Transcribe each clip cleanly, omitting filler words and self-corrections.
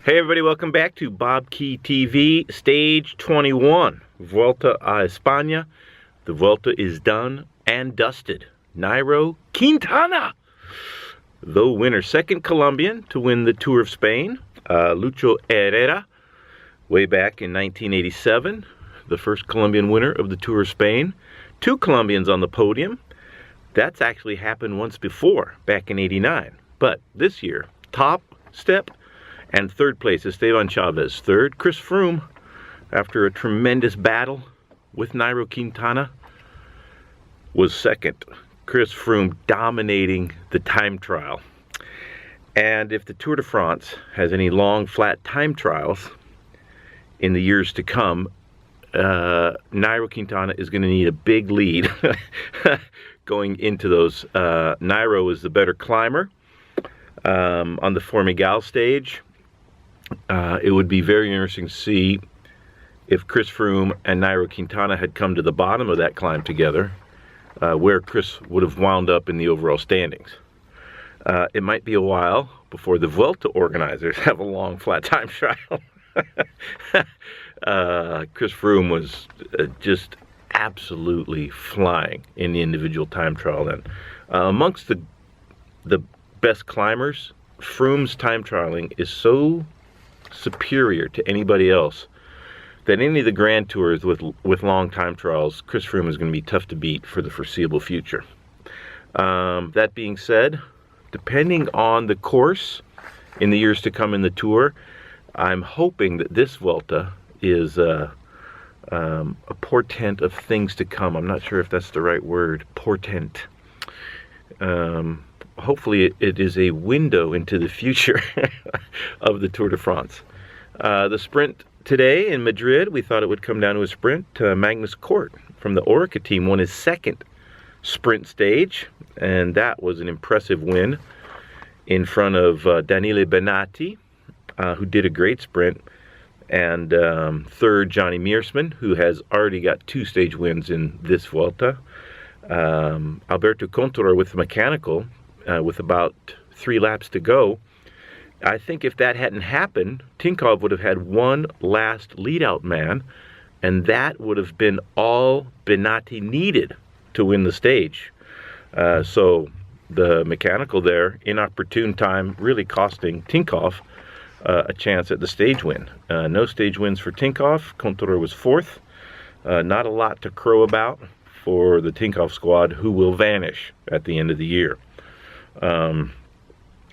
Hey everybody, welcome back to BobkeTV, Stage 21, Vuelta a Espana. The Vuelta is done and dusted. Nairo Quintana, the winner, second Colombian to win the Tour of Spain. Lucho Herrera, way back in 1987, the first Colombian winner of the Tour of Spain. Two Colombians on the podium. That's actually happened once before, back in '89. But this year, top step. And third place, Esteban Chavez. Third, Chris Froome, after a tremendous battle with Nairo Quintana, was second. Chris Froome dominating the time trial. And if the Tour de France has any long, flat time trials in the years to come, Nairo Quintana is going to need a big lead going into those. Nairo is the better climber on the Formigal stage. It would be very interesting to see if Chris Froome and Nairo Quintana had come to the bottom of that climb together, where Chris would have wound up in the overall standings. It might be a while before the Vuelta organizers have a long flat time trial. Chris Froome was just absolutely flying in the individual time trial then. Amongst the best climbers, Froome's time trialing is so superior to anybody else that any of the Grand Tours with long time trials, Chris Froome is going to be tough to beat for the foreseeable future. That being said, depending on the course in the years to come in the Tour, I'm hoping that this Vuelta is a portent of things to come. I'm not sure if that's the right word, portent. Hopefully it is a window into the future of the Tour de France. The sprint today in Madrid, we thought it would come down to a sprint. Magnus Kort from the Orica team won his second sprint stage, and that was an impressive win in front of Daniele Benatti, who did a great sprint, and third, Johnny Meersman, who has already got 2 stage wins in this Vuelta. Alberto Contador with the mechanical, with about 3 laps to go. I think if that hadn't happened, Tinkoff would have had one last lead-out man, and that would have been all Benatti needed to win the stage. So the mechanical there, inopportune time, really costing Tinkoff a chance at the stage win. No stage wins for Tinkoff. Contador was 4th. Not a lot to crow about for the Tinkoff squad, who will vanish at the end of the year.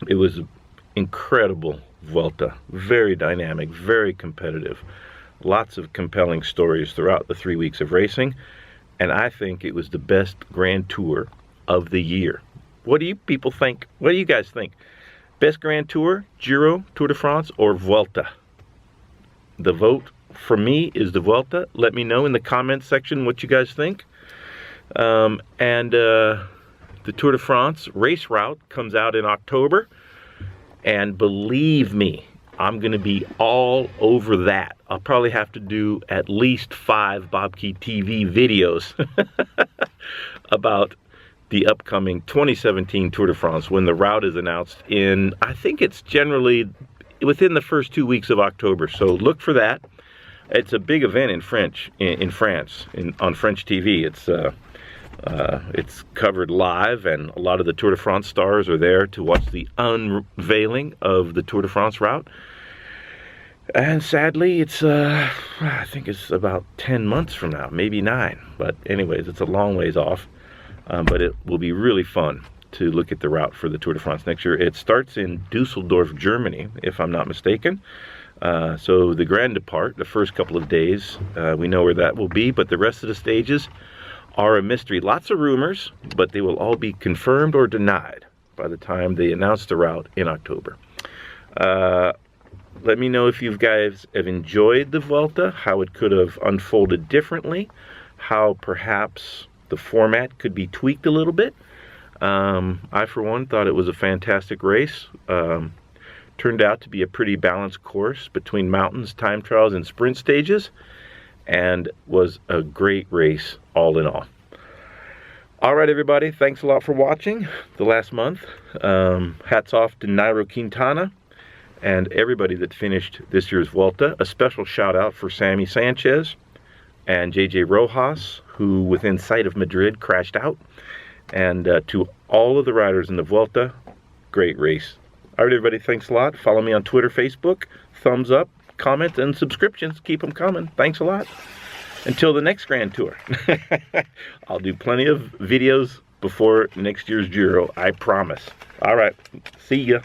It was incredible Vuelta, very dynamic, very competitive, lots of compelling stories throughout the 3 weeks of racing, and I think it was the best Grand Tour of the year. What do you people think? What do you guys think? Best Grand Tour, Giro, Tour de France, or Vuelta? The vote for me is the Vuelta. Let me know in the comments section what you guys think. The Tour de France race route comes out in October, and believe me, I'm going to be all over that. I'll probably have to do at least 5 BobkeTV videos about the upcoming 2017 Tour de France when the route is announced in, I think it's generally within the first 2 weeks of October, so look for that. It's a big event in France, on French TV. It's covered live, and a lot of the Tour de France stars are there to watch the unveiling of the Tour de France route. And sadly, it's I think it's about 10 months from now, maybe 9. But anyways, it's a long ways off. But it will be really fun to look at the route for the Tour de France next year. It starts in Dusseldorf, Germany, if I'm not mistaken. So the Grand Depart, the first couple of days, we know where that will be, but the rest of the stages are a mystery. Lots of rumors, but they will all be confirmed or denied by the time they announce the route in October. Let me know if you guys have enjoyed the Vuelta, how it could have unfolded differently, how perhaps the format could be tweaked a little bit. I, for one, thought it was a fantastic race. Turned out to be a pretty balanced course between mountains, time trials, and sprint stages, and was a great race all in all. All right, everybody, thanks a lot for watching the last month. Hats off to Nairo Quintana and everybody that finished this year's Vuelta. A special shout out for Sammy Sanchez and JJ Rojas, who within sight of Madrid crashed out. And to all of the riders in the Vuelta, great race. All right, everybody, thanks a lot. Follow me on Twitter, Facebook. Thumbs up, comments, and subscriptions. Keep them coming. Thanks a lot. Until the next Grand Tour. I'll do plenty of videos before next year's Giro, I promise. All right, see ya.